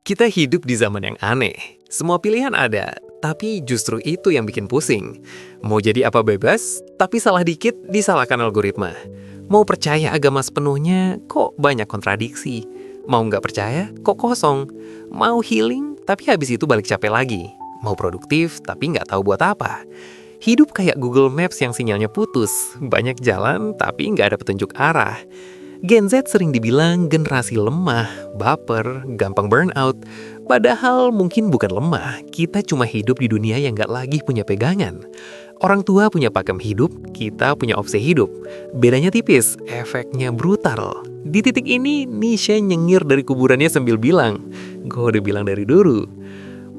Kita hidup di zaman yang aneh. Semua pilihan ada, tapi justru itu yang bikin pusing. Mau jadi apa bebas, tapi salah dikit disalahkan algoritma. Mau percaya agama sepenuhnya, kok banyak kontradiksi. Mau nggak percaya, kok kosong. Mau healing, tapi habis itu balik capek lagi. Mau produktif, tapi nggak tahu buat apa. Hidup kayak Google Maps yang sinyalnya putus. Banyak jalan, tapi nggak ada petunjuk arah. Gen Z sering dibilang generasi lemah, baper, gampang burnout. Padahal mungkin bukan lemah, kita cuma hidup di dunia yang nggak lagi punya pegangan. Orang tua punya pakem hidup, kita punya opsi hidup. Bedanya tipis, efeknya brutal. Di titik ini, Nisha nyengir dari kuburannya sambil bilang, "Gue udah bilang dari dulu."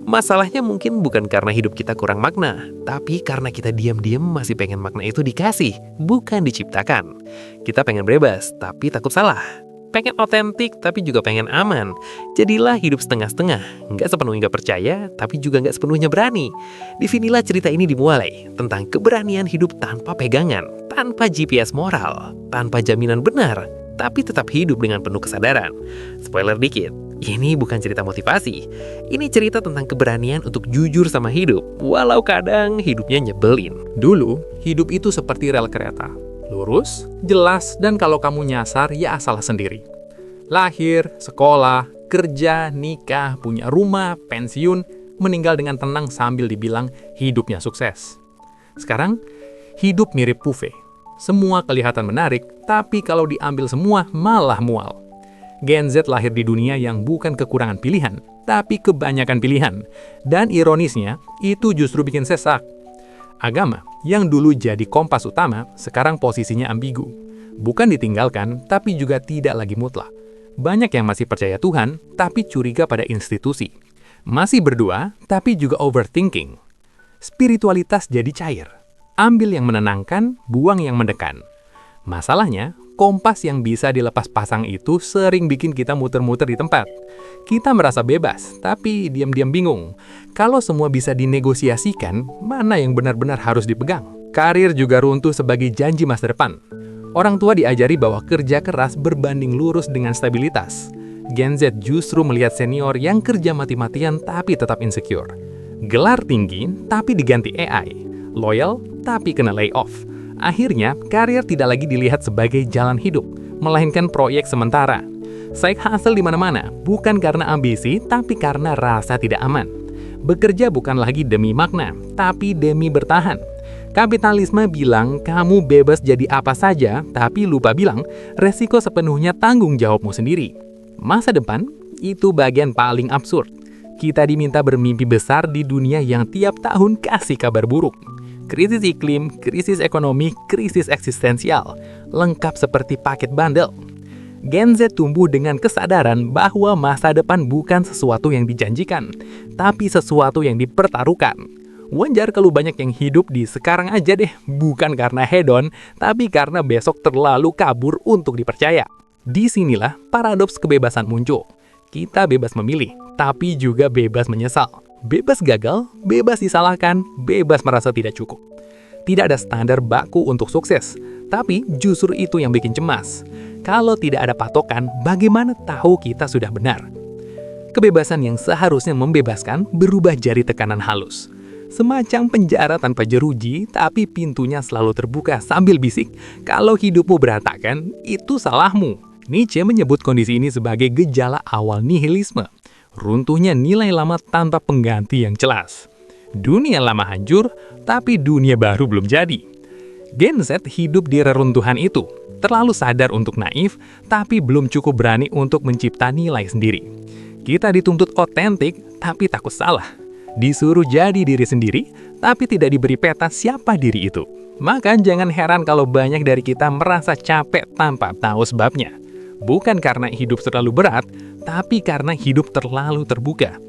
Masalahnya mungkin bukan karena hidup kita kurang makna, tapi karena kita diam-diam masih pengen makna itu dikasih, bukan diciptakan. Kita pengen bebas, tapi takut salah. Pengen otentik, tapi juga pengen aman. Jadilah hidup setengah-setengah, nggak sepenuhnya nggak percaya, tapi juga nggak sepenuhnya berani. Disinilah cerita ini dimulai, tentang keberanian hidup tanpa pegangan, tanpa GPS moral, tanpa jaminan benar, tapi tetap hidup dengan penuh kesadaran. Spoiler dikit, ini bukan cerita motivasi. Ini cerita tentang keberanian untuk jujur sama hidup, walau kadang hidupnya nyebelin. Dulu, hidup itu seperti rel kereta. Lurus, jelas, dan kalau kamu nyasar, ya salah sendiri. Lahir, sekolah, kerja, nikah, punya rumah, pensiun, meninggal dengan tenang sambil dibilang hidupnya sukses. Sekarang, hidup mirip buffet. Semua kelihatan menarik, tapi kalau diambil semua malah mual. Gen Z lahir di dunia yang bukan kekurangan pilihan, tapi kebanyakan pilihan. Dan ironisnya, itu justru bikin sesak. Agama, yang dulu jadi kompas utama, sekarang posisinya ambigu. Bukan ditinggalkan, tapi juga tidak lagi mutlak. Banyak yang masih percaya Tuhan, tapi curiga pada institusi. Masih berdoa, tapi juga overthinking. Spiritualitas jadi cair. Ambil yang menenangkan, buang yang mendekan. Masalahnya, kompas yang bisa dilepas pasang itu sering bikin kita muter-muter di tempat. Kita merasa bebas, tapi diam-diam bingung. Kalau semua bisa dinegosiasikan, mana yang benar-benar harus dipegang? Karir juga runtuh sebagai janji masa depan. Orang tua diajari bahwa kerja keras berbanding lurus dengan stabilitas. Gen Z justru melihat senior yang kerja mati-matian tapi tetap insecure. Gelar tinggi, tapi diganti AI. Loyal, tapi kena layoff. Akhirnya, karir tidak lagi dilihat sebagai jalan hidup, melainkan proyek sementara. Side hustle di mana-mana, bukan karena ambisi, tapi karena rasa tidak aman. Bekerja bukan lagi demi makna, tapi demi bertahan. Kapitalisme bilang kamu bebas jadi apa saja, tapi lupa bilang resiko sepenuhnya tanggung jawabmu sendiri. Masa depan, itu bagian paling absurd. Kita diminta bermimpi besar di dunia yang tiap tahun kasih kabar buruk. Krisis iklim, krisis ekonomi, krisis eksistensial, lengkap seperti paket bundle. Gen Z tumbuh dengan kesadaran bahwa masa depan bukan sesuatu yang dijanjikan, tapi sesuatu yang dipertaruhkan. Wajar kalau banyak yang hidup di sekarang aja deh, bukan karena hedon, tapi karena besok terlalu kabur untuk dipercaya. Disinilah paradoks kebebasan muncul. Kita bebas memilih, tapi juga bebas menyesal. Bebas gagal, bebas disalahkan, bebas merasa tidak cukup. Tidak ada standar baku untuk sukses, tapi justru itu yang bikin cemas. Kalau tidak ada patokan, bagaimana tahu kita sudah benar? Kebebasan yang seharusnya membebaskan berubah jadi tekanan halus. Semacam penjara tanpa jeruji, tapi pintunya selalu terbuka sambil bisik, kalau hidupmu berantakan, itu salahmu. Nietzsche menyebut kondisi ini sebagai gejala awal nihilisme. Runtuhnya nilai lama tanpa pengganti yang jelas. Dunia lama hancur, tapi dunia baru belum jadi. Gen Z hidup di reruntuhan itu, terlalu sadar untuk naif, tapi belum cukup berani untuk mencipta nilai sendiri. Kita dituntut otentik, tapi takut salah. Disuruh jadi diri sendiri, tapi tidak diberi peta siapa diri itu. Maka jangan heran kalau banyak dari kita merasa capek tanpa tahu sebabnya. Bukan karena hidup terlalu berat, tapi karena hidup terlalu terbuka.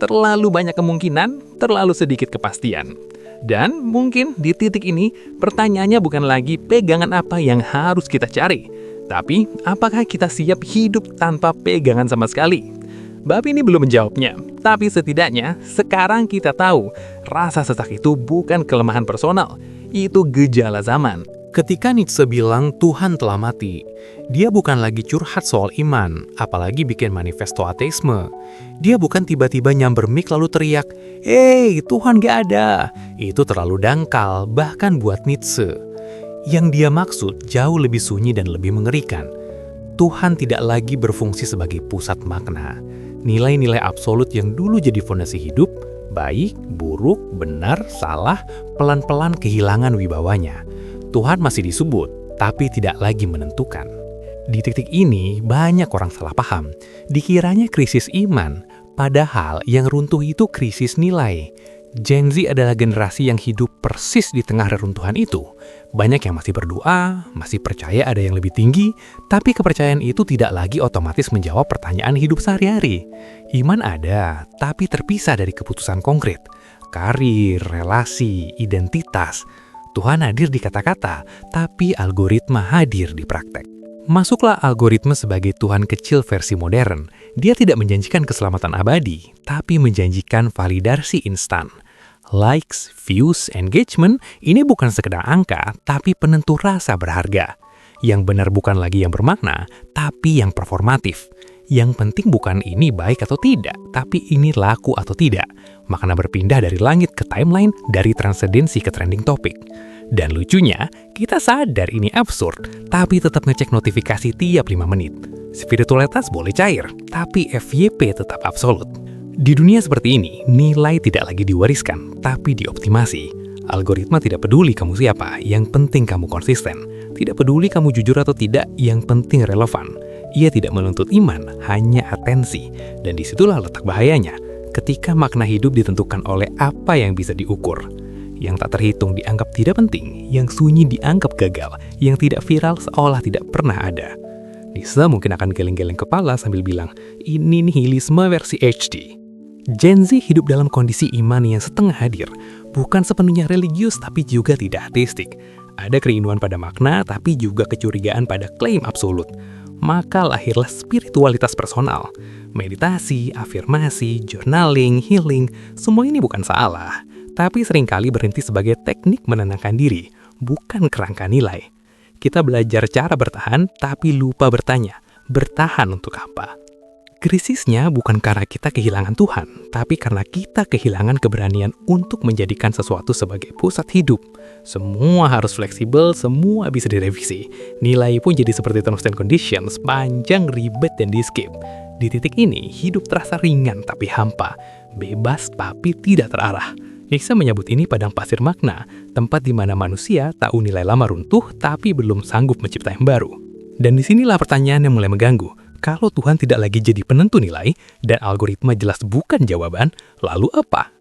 Terlalu banyak kemungkinan, terlalu sedikit kepastian. Dan mungkin di titik ini, pertanyaannya bukan lagi pegangan apa yang harus kita cari, tapi apakah kita siap hidup tanpa pegangan sama sekali? Bab ini belum menjawabnya, tapi setidaknya sekarang kita tahu rasa sesak itu bukan kelemahan personal, itu gejala zaman. Ketika Nietzsche bilang Tuhan telah mati, dia bukan lagi curhat soal iman, apalagi bikin manifesto ateisme. Dia bukan tiba-tiba nyamber mic lalu teriak, "Hei, Tuhan gak ada." Itu terlalu dangkal, bahkan buat Nietzsche. Yang dia maksud jauh lebih sunyi dan lebih mengerikan. Tuhan tidak lagi berfungsi sebagai pusat makna. Nilai-nilai absolut yang dulu jadi fondasi hidup, baik, buruk, benar, salah, pelan-pelan kehilangan wibawanya. Tuhan masih disebut, tapi tidak lagi menentukan. Di titik ini, banyak orang salah paham. Dikiranya krisis iman, padahal yang runtuh itu krisis nilai. Gen Z adalah generasi yang hidup persis di tengah reruntuhan itu. Banyak yang masih berdoa, masih percaya ada yang lebih tinggi, tapi kepercayaan itu tidak lagi otomatis menjawab pertanyaan hidup sehari-hari. Iman ada, tapi terpisah dari keputusan konkret. Karir, relasi, identitas. Tuhan hadir di kata-kata, tapi algoritma hadir di praktek. Masuklah algoritma sebagai Tuhan kecil versi modern. Dia tidak menjanjikan keselamatan abadi, tapi menjanjikan validasi instan. Likes, views, engagement, ini bukan sekedar angka, tapi penentu rasa berharga. Yang benar bukan lagi yang bermakna, tapi yang performatif. Yang penting bukan ini baik atau tidak, tapi ini laku atau tidak. Makna berpindah dari langit ke timeline, dari transendensi ke trending topik. Dan lucunya, kita sadar ini absurd, tapi tetap ngecek notifikasi tiap 5 menit. Spiritualitas boleh cair, tapi FYP tetap absolut. Di dunia seperti ini, nilai tidak lagi diwariskan, tapi dioptimasi. Algoritma tidak peduli kamu siapa, yang penting kamu konsisten. Tidak peduli kamu jujur atau tidak, yang penting relevan. Ia tidak menuntut iman, hanya atensi. Dan disitulah letak bahayanya, ketika makna hidup ditentukan oleh apa yang bisa diukur. Yang tak terhitung dianggap tidak penting, yang sunyi dianggap gagal, yang tidak viral seolah tidak pernah ada. Nisa mungkin akan geleng-geleng kepala sambil bilang, ini nihilisme versi HD. Gen Z hidup dalam kondisi iman yang setengah hadir, bukan sepenuhnya religius tapi juga tidak ateistik. Ada kerinduan pada makna tapi juga kecurigaan pada klaim absolut. Maka lahirlah spiritualitas personal. Meditasi, afirmasi, journaling, healing, semua ini bukan salah. Tapi seringkali berhenti sebagai teknik menenangkan diri, bukan kerangka nilai. Kita belajar cara bertahan, tapi lupa bertanya, bertahan untuk apa? Krisisnya bukan karena kita kehilangan Tuhan, tapi karena kita kehilangan keberanian untuk menjadikan sesuatu sebagai pusat hidup. Semua harus fleksibel, semua bisa direvisi. Nilai pun jadi seperti terms and conditions, panjang, ribet, dan di-skip. Di titik ini, hidup terasa ringan tapi hampa, bebas tapi tidak terarah. Nietzsche menyebut ini padang pasir makna, tempat di mana manusia tahu nilai lama runtuh tapi belum sanggup mencipta yang baru. Dan disinilah pertanyaan yang mulai mengganggu. Kalau Tuhan tidak lagi jadi penentu nilai, dan algoritma jelas bukan jawaban, lalu apa?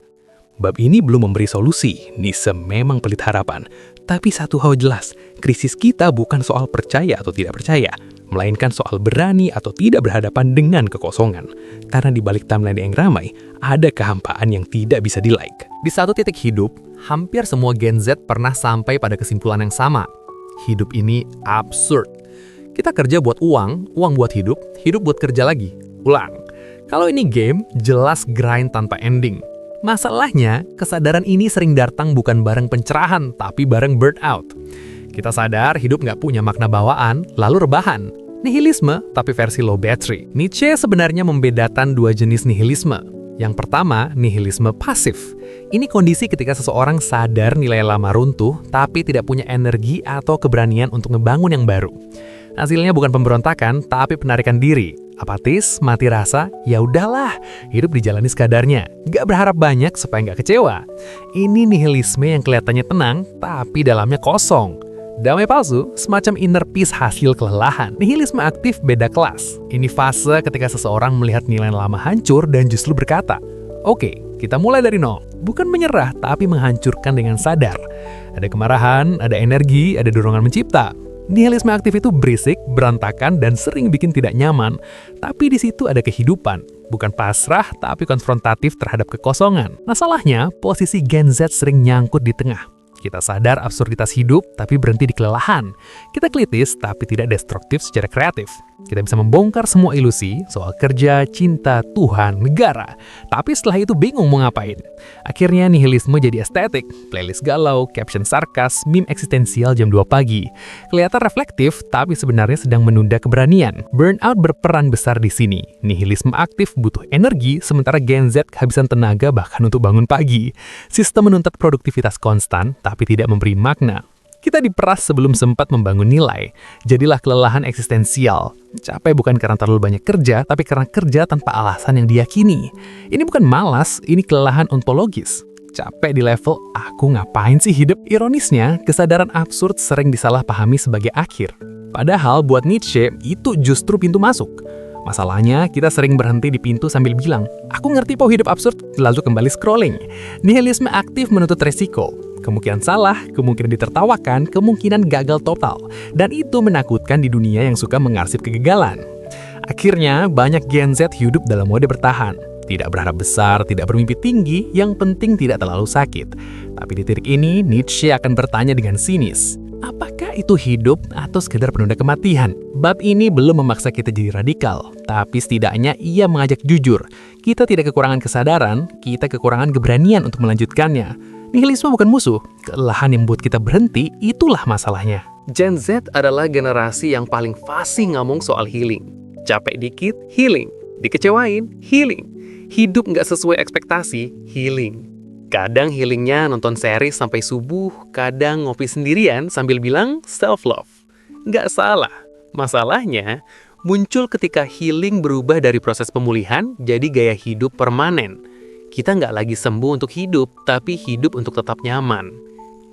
Bab ini belum memberi solusi, Nietzsche memang pelit harapan. Tapi satu hal jelas, krisis kita bukan soal percaya atau tidak percaya, melainkan soal berani atau tidak berhadapan dengan kekosongan. Karena di balik timeline yang ramai, ada kehampaan yang tidak bisa di-like. Di satu titik hidup, hampir semua Gen Z pernah sampai pada kesimpulan yang sama. Hidup ini absurd. Kita kerja buat uang, uang buat hidup, hidup buat kerja lagi. Ulang. Kalau ini game, jelas grind tanpa ending. Masalahnya, kesadaran ini sering datang bukan bareng pencerahan, tapi bareng burnout. Kita sadar hidup nggak punya makna bawaan, lalu rebahan. Nihilisme, tapi versi low battery. Nietzsche sebenarnya membedakan dua jenis nihilisme. Yang pertama, nihilisme pasif. Ini kondisi ketika seseorang sadar nilai lama runtuh, tapi tidak punya energi atau keberanian untuk ngebangun yang baru. Hasilnya bukan pemberontakan, tapi penarikan diri. Apatis, mati rasa, ya udahlah, hidup dijalani sekadarnya. Gak berharap banyak supaya gak kecewa. Ini nihilisme yang kelihatannya tenang, tapi dalamnya kosong. Damai palsu, semacam inner peace hasil kelelahan. Nihilisme aktif beda kelas. Ini fase ketika seseorang melihat nilai lama hancur dan justru berkata, "Oke, kita mulai dari nol." Bukan menyerah, tapi menghancurkan dengan sadar. Ada kemarahan, ada energi, ada dorongan mencipta. Nihilisme aktif itu berisik, berantakan, dan sering bikin tidak nyaman. Tapi di situ ada kehidupan. Bukan pasrah, tapi konfrontatif terhadap kekosongan. Masalahnya, posisi Gen Z sering nyangkut di tengah. Kita sadar absurditas hidup, tapi berhenti di kelelahan. Kita kritis, tapi tidak destruktif secara kreatif. Kita bisa membongkar semua ilusi soal kerja, cinta, Tuhan, negara. Tapi setelah itu bingung mau ngapain. Akhirnya nihilisme jadi estetik, playlist galau, caption sarkas, meme eksistensial jam 2 pagi. Kelihatan reflektif, tapi sebenarnya sedang menunda keberanian. Burnout berperan besar di sini. Nihilisme aktif butuh energi, sementara Gen Z kehabisan tenaga bahkan untuk bangun pagi. Sistem menuntut produktivitas konstan, tapi tidak memberi makna. Kita diperas sebelum sempat membangun nilai. Jadilah kelelahan eksistensial. Capek bukan karena terlalu banyak kerja, tapi karena kerja tanpa alasan yang diyakini. Ini bukan malas, ini kelelahan ontologis. Capek di level, aku ngapain sih hidup? Ironisnya, kesadaran absurd sering disalahpahami sebagai akhir. Padahal buat Nietzsche, itu justru pintu masuk. Masalahnya, kita sering berhenti di pintu sambil bilang, aku ngerti po hidup absurd, lalu kembali scrolling. Nihilisme aktif menuntut resiko. Kemungkinan salah, kemungkinan ditertawakan, kemungkinan gagal total. Dan itu menakutkan di dunia yang suka mengarsip kegagalan. Akhirnya, banyak Gen Z hidup dalam mode bertahan. Tidak berharap besar, tidak bermimpi tinggi, yang penting tidak terlalu sakit. Tapi di titik ini, Nietzsche akan bertanya dengan sinis. Apakah itu hidup atau sekedar penunda kematian? Bab ini belum memaksa kita jadi radikal, tapi setidaknya ia mengajak jujur. Kita tidak kekurangan kesadaran, kita kekurangan keberanian untuk melanjutkannya. Nihilisme bukan musuh, kelelahan yang membuat kita berhenti, itulah masalahnya. Gen Z adalah generasi yang paling fasih ngomong soal healing. Capek dikit, healing. Dikecewain, healing. Hidup nggak sesuai ekspektasi, healing. Kadang healingnya nonton series sampai subuh, kadang ngopi sendirian sambil bilang self-love. Nggak salah. Masalahnya, muncul ketika healing berubah dari proses pemulihan jadi gaya hidup permanen. Kita nggak lagi sembuh untuk hidup, tapi hidup untuk tetap nyaman.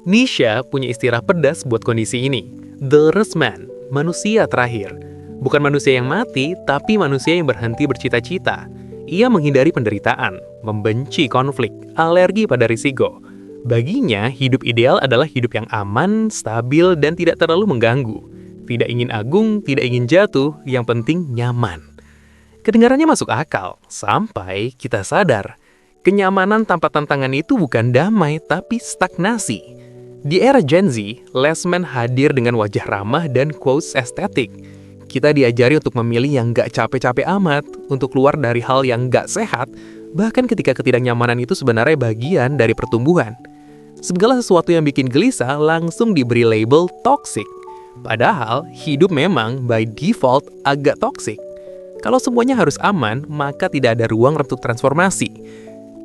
Nietzsche punya istilah pedas buat kondisi ini. The Last Man, manusia terakhir. Bukan manusia yang mati, tapi manusia yang berhenti bercita-cita. Ia menghindari penderitaan, membenci konflik, alergi pada risiko. Baginya, hidup ideal adalah hidup yang aman, stabil, dan tidak terlalu mengganggu. Tidak ingin agung, tidak ingin jatuh, yang penting nyaman. Kedengarannya masuk akal, sampai kita sadar. Kenyamanan tanpa tantangan itu bukan damai, tapi stagnasi. Di era Gen Z, Last Man hadir dengan wajah ramah dan quotes estetik. Kita diajari untuk memilih yang gak capek-capek amat, untuk keluar dari hal yang gak sehat, bahkan ketika ketidaknyamanan itu sebenarnya bagian dari pertumbuhan. Segala sesuatu yang bikin gelisah langsung diberi label toxic. Padahal, hidup memang by default agak toxic. Kalau semuanya harus aman, maka tidak ada ruang untuk transformasi.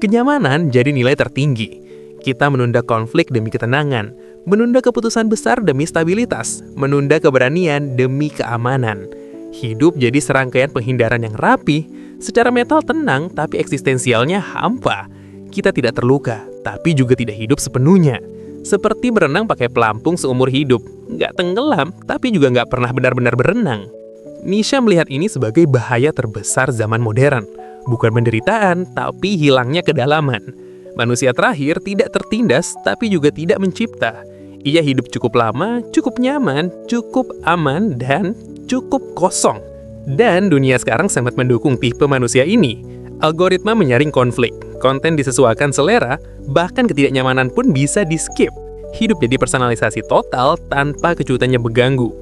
Kenyamanan jadi nilai tertinggi. Kita menunda konflik demi ketenangan, menunda keputusan besar demi stabilitas, menunda keberanian demi keamanan. Hidup jadi serangkaian penghindaran yang rapi, secara mental tenang tapi eksistensialnya hampa. Kita tidak terluka, tapi juga tidak hidup sepenuhnya. Seperti berenang pakai pelampung seumur hidup, nggak tenggelam tapi juga nggak pernah benar-benar berenang. Nietzsche melihat ini sebagai bahaya terbesar zaman modern. Bukan penderitaan, tapi hilangnya kedalaman. Manusia terakhir tidak tertindas, tapi juga tidak mencipta. Ia hidup cukup lama, cukup nyaman, cukup aman, dan cukup kosong. Dan dunia sekarang sangat mendukung tipe manusia ini. Algoritma menyaring konflik, konten disesuaikan selera, bahkan ketidaknyamanan pun bisa di-skip. Hidup jadi personalisasi total tanpa kejutannya berganggu.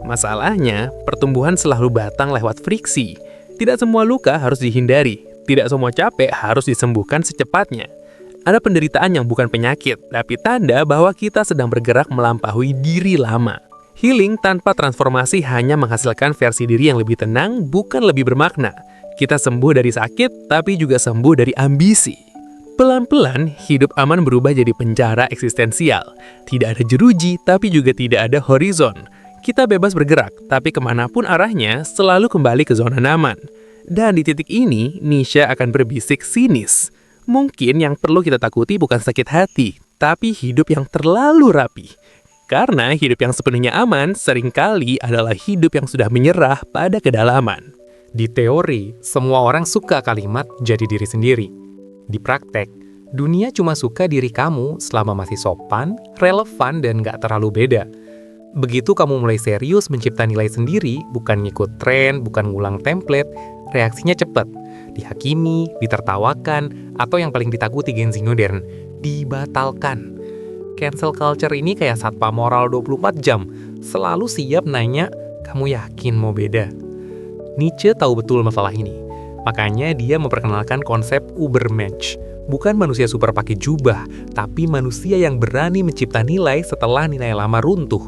Masalahnya, pertumbuhan selalu batang lewat friksi. Tidak semua luka harus dihindari, tidak semua capek harus disembuhkan secepatnya. Ada penderitaan yang bukan penyakit, tapi tanda bahwa kita sedang bergerak melampaui diri lama. Healing tanpa transformasi hanya menghasilkan versi diri yang lebih tenang, bukan lebih bermakna. Kita sembuh dari sakit, tapi juga sembuh dari ambisi. Pelan-pelan, hidup aman berubah jadi penjara eksistensial. Tidak ada jeruji, tapi juga tidak ada horizon. Kita bebas bergerak, tapi kemanapun arahnya selalu kembali ke zona nyaman. Dan di titik ini, Nietzsche akan berbisik sinis. Mungkin yang perlu kita takuti bukan sakit hati, tapi hidup yang terlalu rapi. Karena hidup yang sepenuhnya aman seringkali adalah hidup yang sudah menyerah pada kedalaman. Di teori, semua orang suka kalimat jadi diri sendiri. Di praktek, dunia cuma suka diri kamu selama masih sopan, relevan, dan gak terlalu beda. Begitu kamu mulai serius mencipta nilai sendiri, bukan ngikut tren, bukan ngulang template, reaksinya cepat. Dihakimi, ditertawakan, atau yang paling ditakuti Gen Z modern, dibatalkan. Cancel culture ini kayak satpam moral 24 jam, selalu siap nanya, kamu yakin mau beda? Nietzsche tahu betul masalah ini. Makanya dia memperkenalkan konsep Übermensch. Bukan manusia super pakai jubah, tapi manusia yang berani mencipta nilai setelah nilai lama runtuh.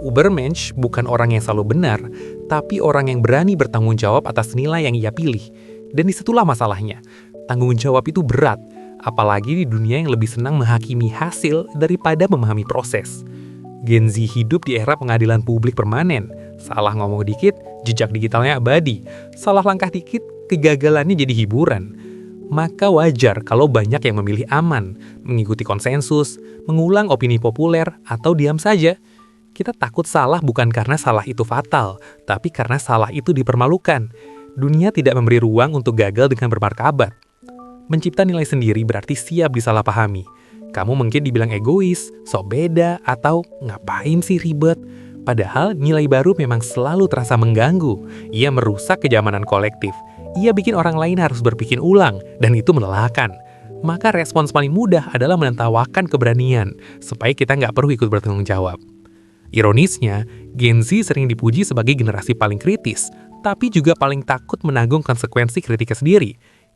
Übermensch bukan orang yang selalu benar, tapi orang yang berani bertanggung jawab atas nilai yang ia pilih. Dan disitulah masalahnya. Tanggung jawab itu berat, apalagi di dunia yang lebih senang menghakimi hasil daripada memahami proses. Gen Z hidup di era pengadilan publik permanen. Salah ngomong dikit, jejak digitalnya abadi. Salah langkah dikit, kegagalannya jadi hiburan. Maka wajar kalau banyak yang memilih aman, mengikuti konsensus, mengulang opini populer, atau diam saja. Kita takut salah bukan karena salah itu fatal, tapi karena salah itu dipermalukan. Dunia tidak memberi ruang untuk gagal dengan bermartabat. Mencipta nilai sendiri berarti siap disalahpahami. Kamu mungkin dibilang egois, sok beda, atau ngapain sih ribet? Padahal nilai baru memang selalu terasa mengganggu. Ia merusak kenyamanan kolektif. Ia bikin orang lain harus berpikir ulang, dan itu melelahkan. Maka respons paling mudah adalah menertawakan keberanian, supaya kita nggak perlu ikut bertanggung jawab. Ironisnya, Gen Z sering dipuji sebagai generasi paling kritis, tapi juga paling takut menanggung konsekuensi kritiknya sendiri.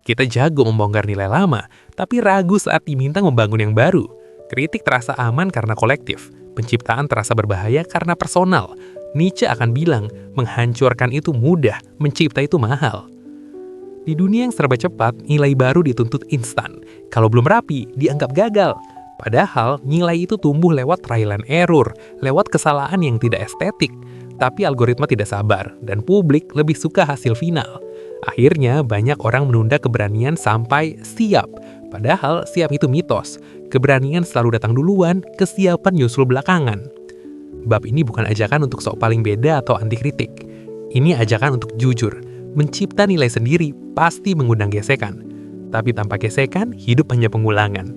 Kita jago membongkar nilai lama, tapi ragu saat diminta membangun yang baru. Kritik terasa aman karena kolektif, penciptaan terasa berbahaya karena personal. Nietzsche akan bilang, menghancurkan itu mudah, mencipta itu mahal. Di dunia yang serba cepat, nilai baru dituntut instan. Kalau belum rapi, dianggap gagal. Padahal, nilai itu tumbuh lewat trial and error, lewat kesalahan yang tidak estetik. Tapi algoritma tidak sabar, dan publik lebih suka hasil final. Akhirnya, banyak orang menunda keberanian sampai siap. Padahal, siap itu mitos. Keberanian selalu datang duluan, kesiapan nyusul belakangan. Bab ini bukan ajakan untuk sok paling beda atau anti kritik. Ini ajakan untuk jujur. Mencipta nilai sendiri pasti mengundang gesekan. Tapi tanpa gesekan, hidup hanya pengulangan.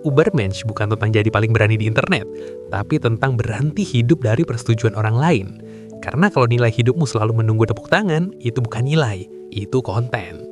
Übermensch bukan tentang jadi paling berani di internet, tapi tentang berhenti hidup dari persetujuan orang lain. Karena kalau nilai hidupmu selalu menunggu tepuk tangan, itu bukan nilai, itu konten.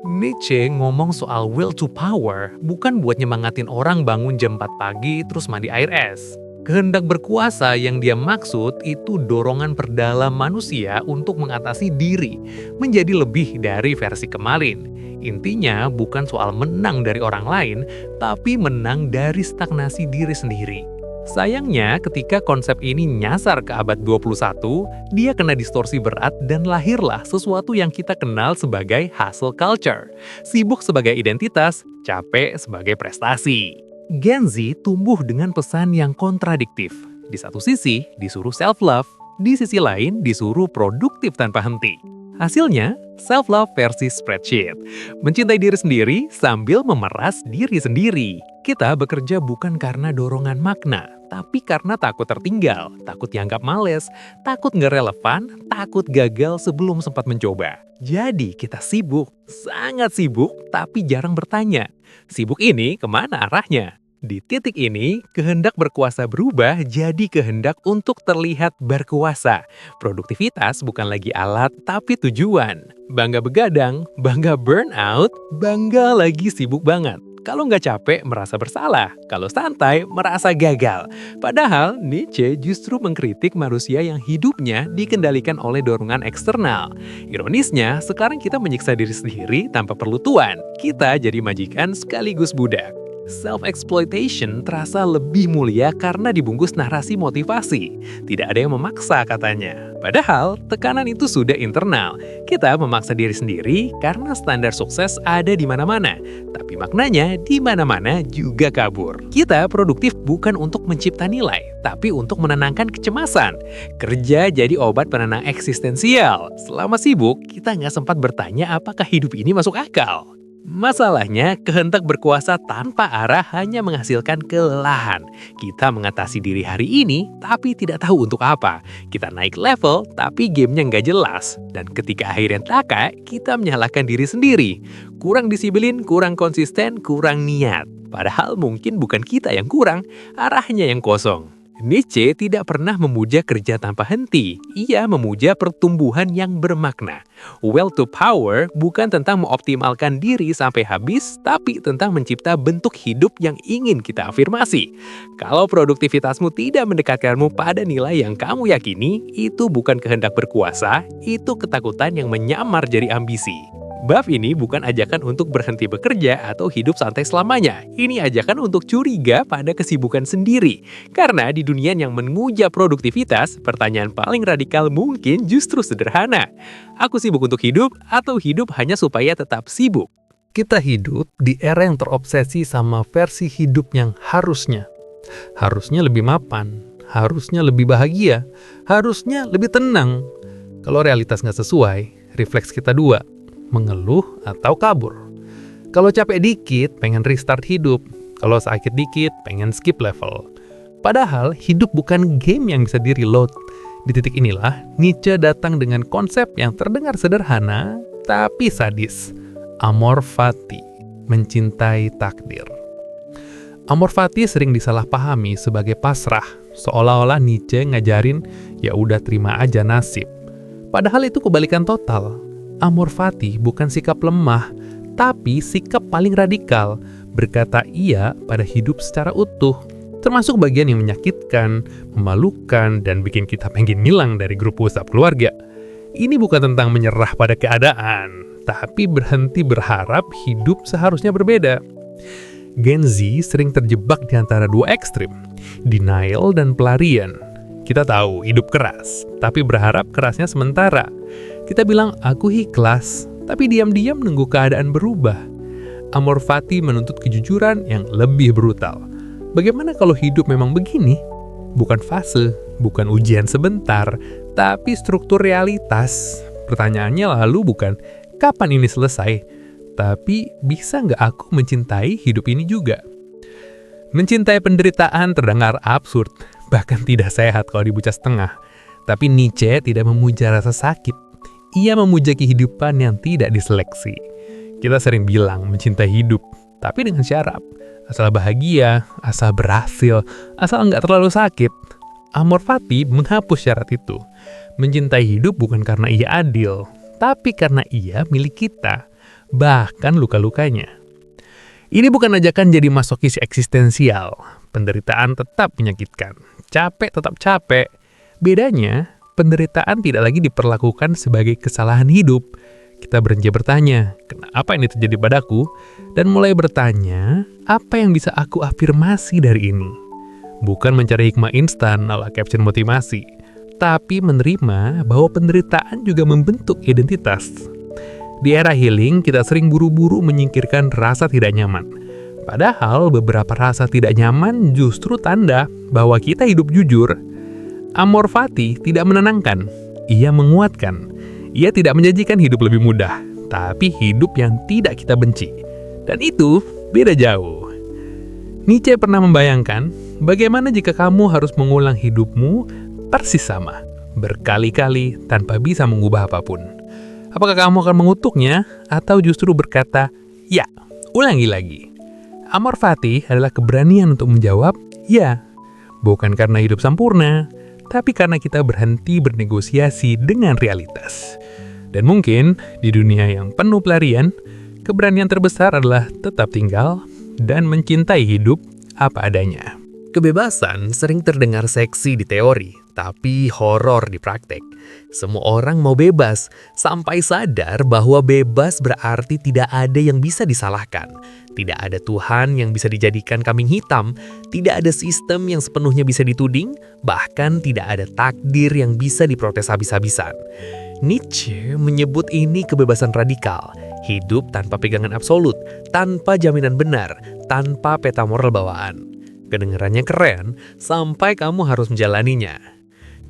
Nietzsche ngomong soal will to power bukan buat nyemangatin orang bangun jam 4 pagi terus mandi air es. Kehendak berkuasa yang dia maksud itu dorongan perdalam manusia untuk mengatasi diri, menjadi lebih dari versi kemarin. Intinya bukan soal menang dari orang lain, tapi menang dari stagnasi diri sendiri. Sayangnya ketika konsep ini nyasar ke abad 21, dia kena distorsi berat dan lahirlah sesuatu yang kita kenal sebagai hustle culture. Sibuk sebagai identitas, capek sebagai prestasi. Gen Z tumbuh dengan pesan yang kontradiktif. Di satu sisi, disuruh self-love, di sisi lain disuruh produktif tanpa henti. Hasilnya, self-love versi spreadsheet. Mencintai diri sendiri sambil memeras diri sendiri. Kita bekerja bukan karena dorongan makna, tapi karena takut tertinggal, takut dianggap males, takut nggak relevan, takut gagal sebelum sempat mencoba. Jadi kita sibuk, sangat sibuk, tapi jarang bertanya. Sibuk ini kemana arahnya? Di titik ini, kehendak berkuasa berubah jadi kehendak untuk terlihat berkuasa. Produktivitas bukan lagi alat, tapi tujuan. Bangga begadang, bangga burnout, bangga lagi sibuk banget. Kalau nggak capek, merasa bersalah. Kalau santai, merasa gagal. Padahal, Nietzsche justru mengkritik manusia yang hidupnya dikendalikan oleh dorongan eksternal. Ironisnya, sekarang kita menyiksa diri sendiri tanpa perlu tuan. Kita jadi majikan sekaligus budak. Self-exploitation terasa lebih mulia karena dibungkus narasi motivasi. Tidak ada yang memaksa katanya. Padahal, tekanan itu sudah internal. Kita memaksa diri sendiri karena standar sukses ada di mana-mana. Tapi maknanya di mana-mana juga kabur. Kita produktif bukan untuk mencipta nilai, tapi untuk menenangkan kecemasan. Kerja jadi obat penenang eksistensial. Selama sibuk, kita nggak sempat bertanya apakah hidup ini masuk akal. Masalahnya, kehendak berkuasa tanpa arah hanya menghasilkan kelelahan. Kita mengatasi diri hari ini, tapi tidak tahu untuk apa. Kita naik level, tapi gamenya nggak jelas. Dan ketika akhirnya taka, kita menyalahkan diri sendiri. Kurang disiplin, kurang konsisten, kurang niat. Padahal mungkin bukan kita yang kurang, arahnya yang kosong. Nietzsche tidak pernah memuja kerja tanpa henti. Ia memuja pertumbuhan yang bermakna. Will to Power bukan tentang mengoptimalkan diri sampai habis, tapi tentang mencipta bentuk hidup yang ingin kita afirmasi. Kalau produktivitasmu tidak mendekatkanmu pada nilai yang kamu yakini, itu bukan kehendak berkuasa, itu ketakutan yang menyamar jadi ambisi. Bab ini bukan ajakan untuk berhenti bekerja atau hidup santai selamanya. Ini ajakan untuk curiga pada kesibukan sendiri. Karena di dunia yang menguja produktivitas, pertanyaan paling radikal mungkin justru sederhana. Aku sibuk untuk hidup atau hidup hanya supaya tetap sibuk? Kita hidup di era yang terobsesi sama versi hidup yang harusnya. Harusnya lebih mapan, harusnya lebih bahagia, harusnya lebih tenang. Kalau realitas nggak sesuai, refleks kita dua, mengeluh atau kabur. Kalau capek dikit, pengen restart hidup. Kalau sakit dikit, pengen skip level. Padahal hidup bukan game yang bisa di-reload. Di titik inilah, Nietzsche datang dengan konsep yang terdengar sederhana, tapi sadis. Amor fati, mencintai takdir. Amor fati sering disalahpahami sebagai pasrah, seolah-olah Nietzsche ngajarin, ya udah terima aja nasib. Padahal itu kebalikan total. Amor fati bukan sikap lemah, tapi sikap paling radikal, berkata iya pada hidup secara utuh, termasuk bagian yang menyakitkan, memalukan, dan bikin kita pengen ngilang dari grup WhatsApp keluarga. Ini bukan tentang menyerah pada keadaan, tapi berhenti berharap hidup seharusnya berbeda. Gen Z sering terjebak di antara dua ekstrim, denial dan pelarian. Kita tahu hidup keras, tapi berharap kerasnya sementara. Kita bilang, aku ikhlas, tapi diam-diam nunggu keadaan berubah. Amor fati menuntut kejujuran yang lebih brutal. Bagaimana kalau hidup memang begini? Bukan fase, bukan ujian sebentar, tapi struktur realitas. Pertanyaannya lalu bukan, kapan ini selesai? Tapi, bisa nggak aku mencintai hidup ini juga? Mencintai penderitaan terdengar absurd, bahkan tidak sehat kalau dibaca setengah. Tapi Nietzsche tidak memuja rasa sakit. Ia memuja kehidupan yang tidak diseleksi. Kita sering bilang mencintai hidup, tapi dengan syarat. Asal bahagia, asal berhasil, asal nggak terlalu sakit. Amor fati menghapus syarat itu. Mencintai hidup bukan karena ia adil, tapi karena ia milik kita, bahkan luka-lukanya. Ini bukan ajakan jadi masokis eksistensial. Penderitaan tetap menyakitkan. Capek tetap capek. Bedanya, penderitaan tidak lagi diperlakukan sebagai kesalahan hidup. Kita berhenti bertanya, kenapa ini terjadi padaku? Dan mulai bertanya, apa yang bisa aku afirmasi dari ini? Bukan mencari hikmah instan ala caption motivasi, tapi menerima bahwa penderitaan juga membentuk identitas. Di era healing, kita sering buru-buru menyingkirkan rasa tidak nyaman. Padahal beberapa rasa tidak nyaman justru tanda bahwa kita hidup jujur. Amor fati tidak menenangkan, ia menguatkan. Ia tidak menjanjikan hidup lebih mudah, tapi hidup yang tidak kita benci. Dan itu beda jauh. Nietzsche pernah membayangkan, bagaimana jika kamu harus mengulang hidupmu persis sama, berkali-kali tanpa bisa mengubah apapun. Apakah kamu akan mengutuknya, atau justru berkata, ya, ulangi lagi. Amor fati adalah keberanian untuk menjawab, ya, bukan karena hidup sempurna, tapi karena kita berhenti bernegosiasi dengan realitas. Dan mungkin di dunia yang penuh pelarian, keberanian terbesar adalah tetap tinggal dan mencintai hidup apa adanya. Kebebasan sering terdengar seksi di teori, tapi horor di praktek. Semua orang mau bebas, sampai sadar bahwa bebas berarti tidak ada yang bisa disalahkan. Tidak ada Tuhan yang bisa dijadikan kambing hitam, tidak ada sistem yang sepenuhnya bisa dituding, bahkan tidak ada takdir yang bisa diprotes habis-habisan. Nietzsche menyebut ini kebebasan radikal, hidup tanpa pegangan absolut, tanpa jaminan benar, tanpa peta moral bawaan. Kedengarannya keren, sampai kamu harus menjalaninya.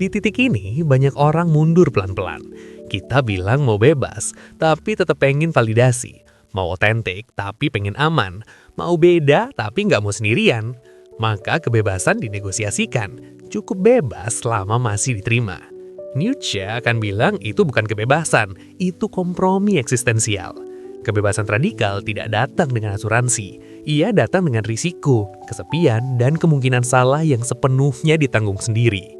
Di titik ini, banyak orang mundur pelan-pelan. Kita bilang mau bebas, tapi tetap pengen validasi. Mau otentik, tapi pengen aman. Mau beda, tapi nggak mau sendirian. Maka kebebasan dinegosiasikan. Cukup bebas selama masih diterima. Nietzsche akan bilang itu bukan kebebasan, itu kompromi eksistensial. Kebebasan radikal tidak datang dengan asuransi. Ia datang dengan risiko, kesepian, dan kemungkinan salah yang sepenuhnya ditanggung sendiri.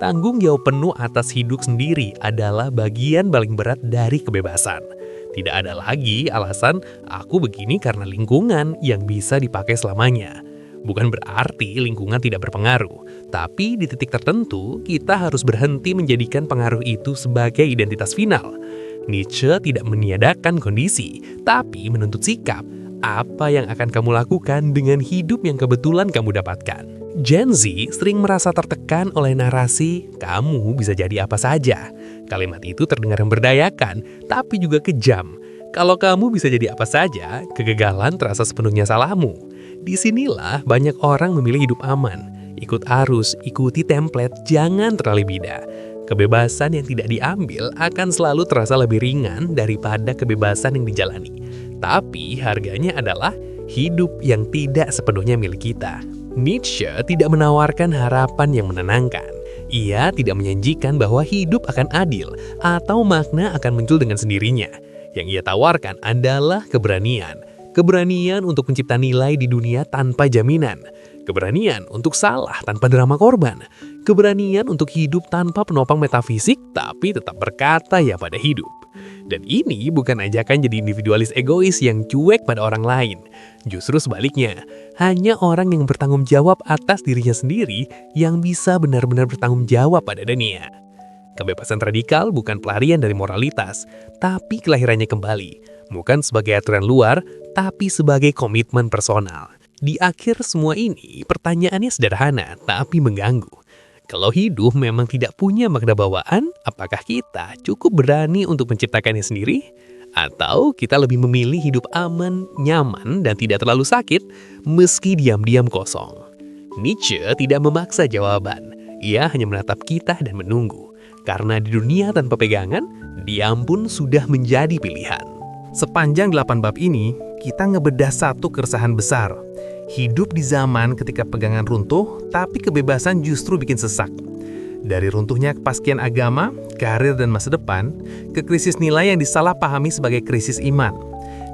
Tanggung jawab penuh atas hidup sendiri adalah bagian paling berat dari kebebasan. Tidak ada lagi alasan aku begini karena lingkungan yang bisa dipakai selamanya. Bukan berarti lingkungan tidak berpengaruh, tapi di titik tertentu kita harus berhenti menjadikan pengaruh itu sebagai identitas final. Nietzsche tidak meniadakan kondisi, tapi menuntut sikap. Apa yang akan kamu lakukan dengan hidup yang kebetulan kamu dapatkan? Gen Z sering merasa tertekan oleh narasi, kamu bisa jadi apa saja. Kalimat itu terdengar memberdayakan, tapi juga kejam. Kalau kamu bisa jadi apa saja, kegagalan terasa sepenuhnya salahmu. Disinilah banyak orang memilih hidup aman. Ikut arus, ikuti template, jangan terlalu bida. Kebebasan yang tidak diambil akan selalu terasa lebih ringan daripada kebebasan yang dijalani. Tapi harganya adalah hidup yang tidak sepenuhnya milik kita. Nietzsche tidak menawarkan harapan yang menenangkan. Ia tidak menjanjikan bahwa hidup akan adil atau makna akan muncul dengan sendirinya. Yang ia tawarkan adalah keberanian. Keberanian untuk mencipta nilai di dunia tanpa jaminan. Keberanian untuk salah tanpa drama korban. Keberanian untuk hidup tanpa penopang metafisik tapi tetap berkata ya pada hidup. Dan ini bukan ajakan jadi individualis egois yang cuek pada orang lain. Justru sebaliknya, hanya orang yang bertanggung jawab atas dirinya sendiri yang bisa benar-benar bertanggung jawab pada dunia. Kebebasan radikal bukan pelarian dari moralitas, tapi kelahirannya kembali. Bukan sebagai aturan luar, tapi sebagai komitmen personal. Di akhir semua ini, pertanyaannya sederhana, tapi mengganggu. Kalau hidup memang tidak punya makna bawaan, apakah kita cukup berani untuk menciptakannya sendiri? Atau kita lebih memilih hidup aman, nyaman, dan tidak terlalu sakit, meski diam-diam kosong? Nietzsche tidak memaksa jawaban. Ia hanya menatap kita dan menunggu. Karena di dunia tanpa pegangan, diam pun sudah menjadi pilihan. Sepanjang 8 bab ini, kita ngebedah satu keresahan besar. Hidup di zaman ketika pegangan runtuh, tapi kebebasan justru bikin sesak. Dari runtuhnya kepastian agama, karir dan masa depan, ke krisis nilai yang disalahpahami sebagai krisis iman.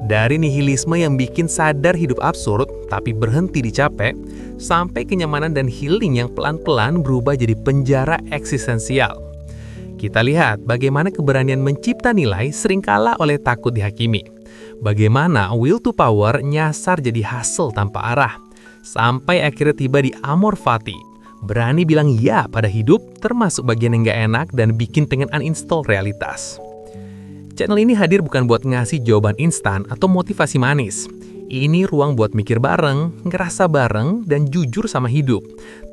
Dari nihilisme yang bikin sadar hidup absurd, tapi berhenti dicapai, sampai kenyamanan dan healing yang pelan-pelan berubah jadi penjara eksistensial. Kita lihat bagaimana keberanian mencipta nilai sering kalah oleh takut dihakimi. Bagaimana will to power nyasar jadi hustle tanpa arah. Sampai akhirnya tiba di amor fati. Berani bilang ya pada hidup, termasuk bagian yang gak enak dan bikin pengen uninstall realitas. Channel ini hadir bukan buat ngasih jawaban instan atau motivasi manis. Ini ruang buat mikir bareng, ngerasa bareng, dan jujur sama hidup.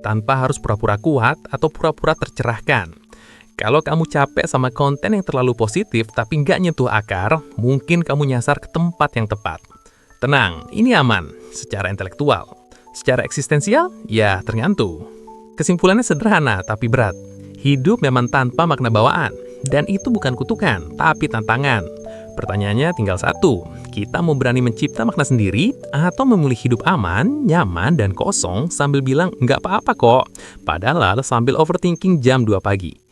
Tanpa harus pura-pura kuat atau pura-pura tercerahkan. Kalau kamu capek sama konten yang terlalu positif tapi nggak nyentuh akar, mungkin kamu nyasar ke tempat yang tepat. Tenang, ini aman secara intelektual. Secara eksistensial, ya tergantung. Kesimpulannya sederhana tapi berat. Hidup memang tanpa makna bawaan. Dan itu bukan kutukan, tapi tantangan. Pertanyaannya tinggal satu, kita mau berani mencipta makna sendiri atau memilih hidup aman, nyaman, dan kosong sambil bilang nggak apa-apa kok. Padahal sambil overthinking jam 2 pagi.